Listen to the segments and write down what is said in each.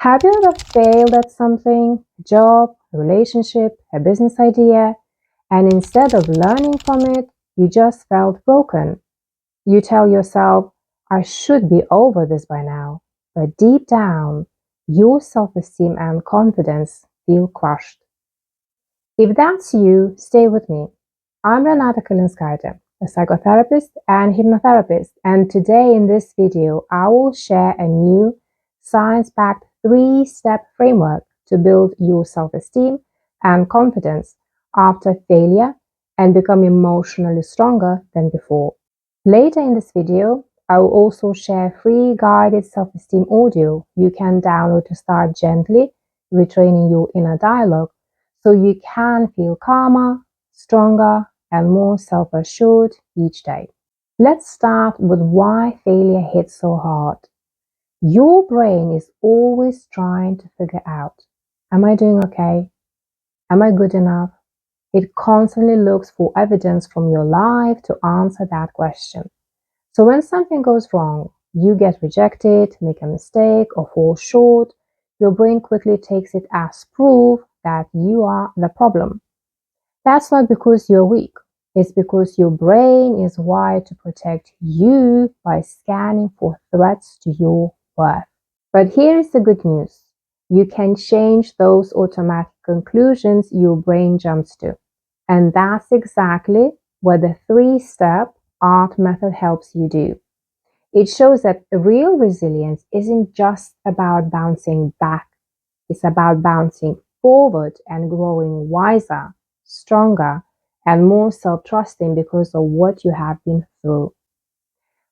Have you ever failed at something, a job, a relationship, a business idea, and instead of learning from it, you just felt broken? You tell yourself, I should be over this by now. But deep down, your self-esteem and confidence feel crushed. If that's you, stay with me. I'm Renata Karlinskaite, a psychotherapist and hypnotherapist, and today in this video, I will share a new science-backed 3-step framework to build your self-esteem and confidence after failure and become emotionally stronger than before. Later in this video, I will also share free guided self-esteem audio you can download to start gently retraining your inner dialogue so you can feel calmer, stronger, and more self-assured each day. Let's start with why failure hits so hard. Your brain is always trying to figure out, am I doing okay? Am I good enough? It constantly looks for evidence from your life to answer that question. So when something goes wrong, you get rejected, make a mistake, or fall short, your brain quickly takes it as proof that you are the problem. That's not because you're weak. It's because your brain is wired to protect you by scanning for threats to your worth. But here is the good news. You can change those automatic conclusions your brain jumps to. And that's exactly what the 3-step ART method helps you do. It shows that real resilience isn't just about bouncing back. It's about bouncing forward and growing wiser, stronger, and more self-trusting because of what you have been through.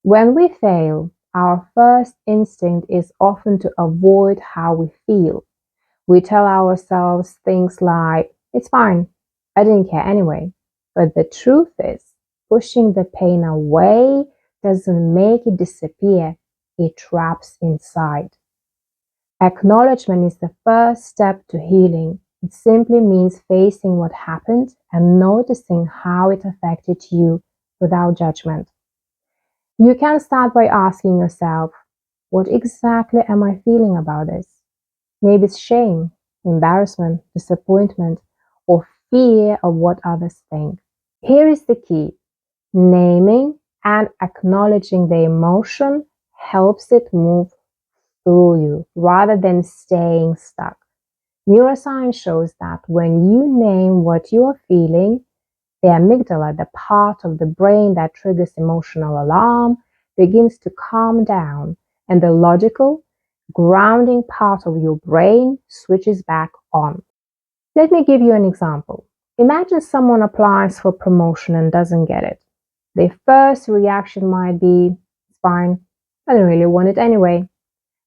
When we fail, our first instinct is often to avoid how we feel. We tell ourselves things like, it's fine, I didn't care anyway. But the truth is, pushing the pain away doesn't make it disappear, it traps inside. Acknowledgement is the first step to healing. It simply means facing what happened and noticing how it affected you without judgment. You can start by asking yourself, what exactly am I feeling about this? Maybe it's shame, embarrassment, disappointment, or fear of what others think. Here is the key. Naming and acknowledging the emotion helps it move through you rather than staying stuck. Neuroscience shows that when you name what you are feeling, the amygdala, the part of the brain that triggers emotional alarm, begins to calm down, and the logical, grounding part of your brain switches back on. Let me give you an example. Imagine someone applies for promotion and doesn't get it. Their first reaction might be, it's fine, I don't really want it anyway.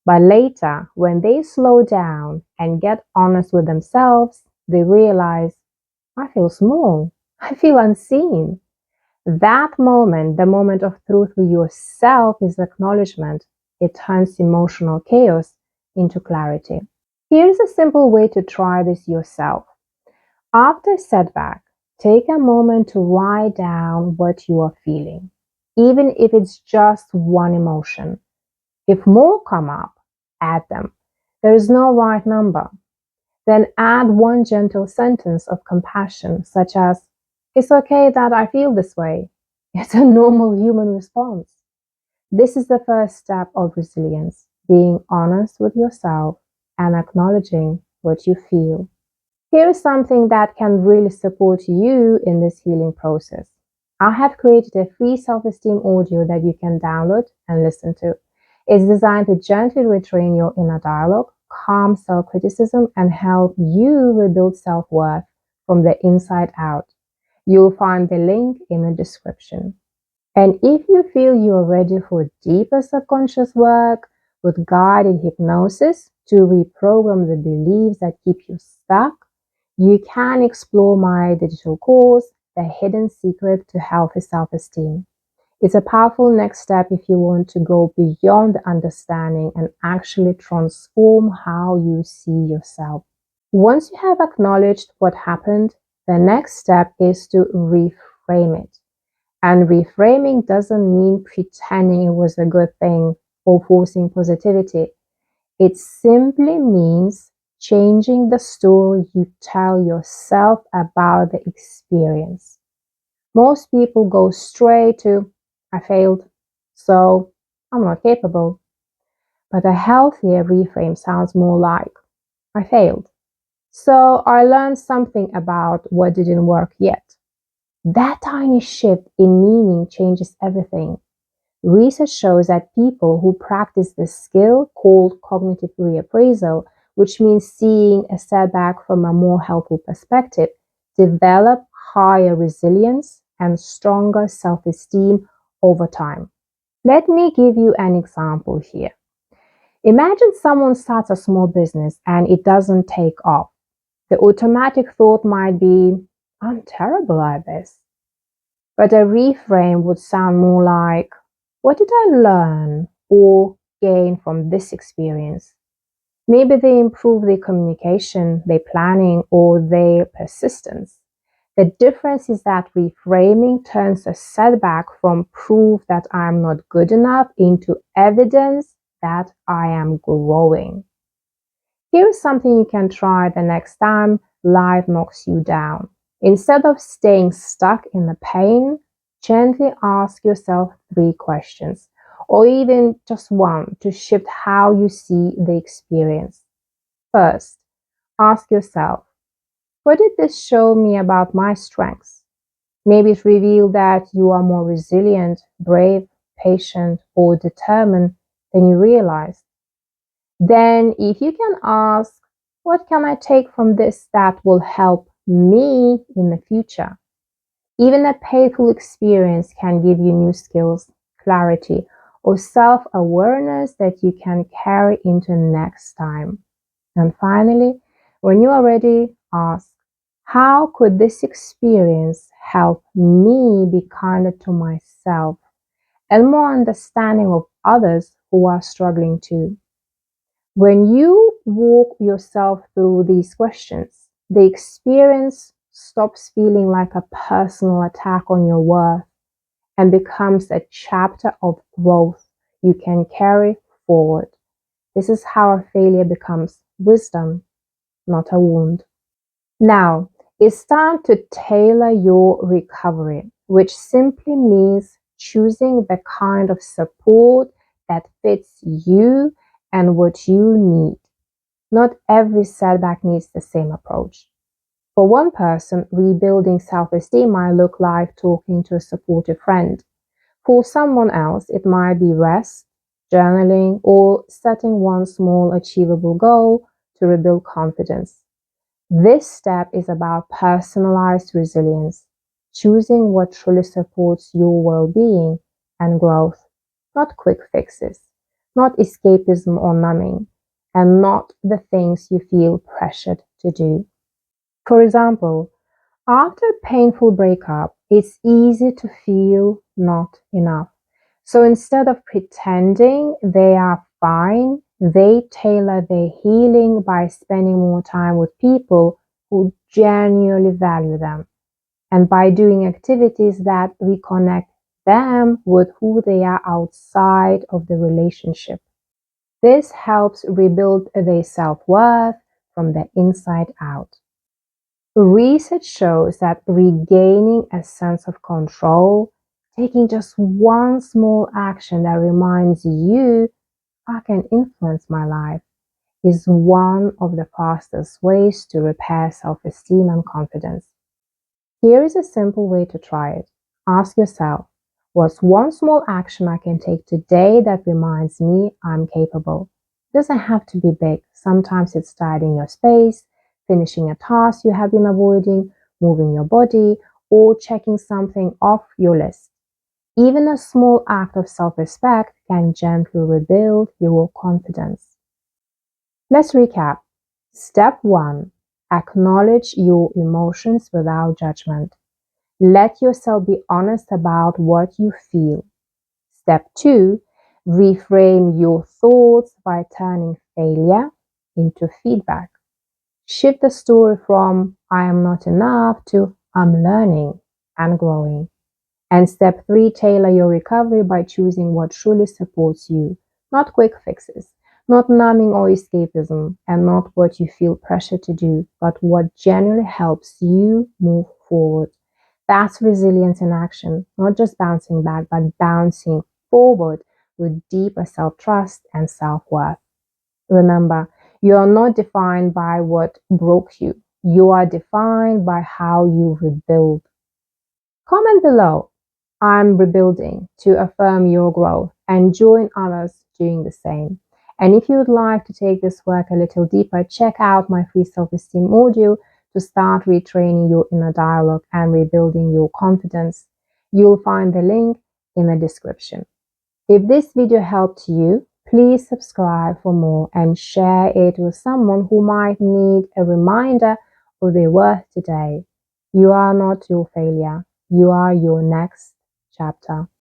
But later, when they slow down and get honest with themselves, they realize, I feel small. I feel unseen. That moment, the moment of truth with yourself, is acknowledgement. It turns emotional chaos into clarity. Here's a simple way to try this yourself. After a setback, take a moment to write down what you are feeling, even if it's just one emotion. If more come up, add them. There is no right number. Then add one gentle sentence of compassion, such as, it's okay that I feel this way. It's a normal human response. This is the first step of resilience, being honest with yourself and acknowledging what you feel. Here is something that can really support you in this healing process. I have created a free self-esteem audio that you can download and listen to. It's designed to gently retrain your inner dialogue, calm self-criticism, and help you rebuild self-worth from the inside out. You'll find the link in the description. And if you feel you're ready for deeper subconscious work with guided hypnosis to reprogram the beliefs that keep you stuck, you can explore my digital course, The Hidden Secret to Healthy Self-Esteem. It's a powerful next step if you want to go beyond the understanding and actually transform how you see yourself. Once you have acknowledged what happened, the next step is to reframe it. And reframing doesn't mean pretending it was a good thing or forcing positivity. It simply means changing the story you tell yourself about the experience. Most people go straight to, I failed, so I'm not capable. But a healthier reframe sounds more like, I failed, so I learned something about what didn't work yet. That tiny shift in meaning changes everything. Research shows that people who practice this skill, called cognitive reappraisal, which means seeing a setback from a more helpful perspective, develop higher resilience and stronger self-esteem over time. Let me give you an example here. Imagine someone starts a small business and it doesn't take off. The automatic thought might be, I'm terrible at this. But a reframe would sound more like, what did I learn or gain from this experience? Maybe they improve their communication, their planning, or their persistence. The difference is that reframing turns a setback from proof that I am not good enough into evidence that I am growing. Here is something you can try the next time life knocks you down. Instead of staying stuck in the pain, gently ask yourself 3 questions, or even just one, to shift how you see the experience. First, ask yourself, what did this show me about my strengths? Maybe it revealed that you are more resilient, brave, patient, or determined than you realized. Then, if you can ask, what can I take from this that will help me in the future? Even a painful experience can give you new skills, clarity, or self-awareness that you can carry into next time. And finally, when you are ready, ask, how could this experience help me be kinder to myself and more understanding of others who are struggling too? When you walk yourself through these questions, the experience stops feeling like a personal attack on your worth and becomes a chapter of growth you can carry forward. This is how a failure becomes wisdom, not a wound. Now, it's time to tailor your recovery, which simply means choosing the kind of support that fits you and what you need. Not every setback needs the same approach. For one person, rebuilding self-esteem might look like talking to a supportive friend. For someone else, it might be rest, journaling, or setting one small achievable goal to rebuild confidence. This step is about personalized resilience, choosing what truly supports your well-being and growth, not quick fixes, not escapism or numbing, and not the things you feel pressured to do. For example, after a painful breakup, it's easy to feel not enough. So instead of pretending they are fine, they tailor their healing by spending more time with people who genuinely value them and by doing activities that reconnect them with who they are outside of the relationship. This helps rebuild their self-worth from the inside out. Research shows that regaining a sense of control, taking just one small action that reminds you, I can influence my life, is one of the fastest ways to repair self-esteem and confidence. Here is a simple way to try it. Ask yourself, what's one small action I can take today that reminds me I'm capable? It doesn't have to be big. Sometimes it's tidying your space, finishing a task you have been avoiding, moving your body, or checking something off your list. Even a small act of self-respect can gently rebuild your confidence. Let's recap. Step 1. Acknowledge your emotions without judgment. Let yourself be honest about what you feel. Step 2. Reframe your thoughts by turning failure into feedback. Shift the story from I am not enough to I'm learning and growing. And step 3, tailor your recovery by choosing what truly supports you, not quick fixes, Not numbing or escapism, and not what you feel pressure to do, but what genuinely helps you move forward. That's resilience in action, not just bouncing back, but bouncing forward with deeper self-trust and self-worth. Remember, you are not defined by what broke you. You are defined by how you rebuild. Comment below, I'm rebuilding, to affirm your growth and join others doing the same. And if you would like to take this work a little deeper, check out my free self-esteem audio to start retraining your inner dialogue and rebuilding your confidence. You'll find the link in the description. If this video helped you, please subscribe for more and share it with someone who might need a reminder of their worth today. You are not your failure. You are your next chapter.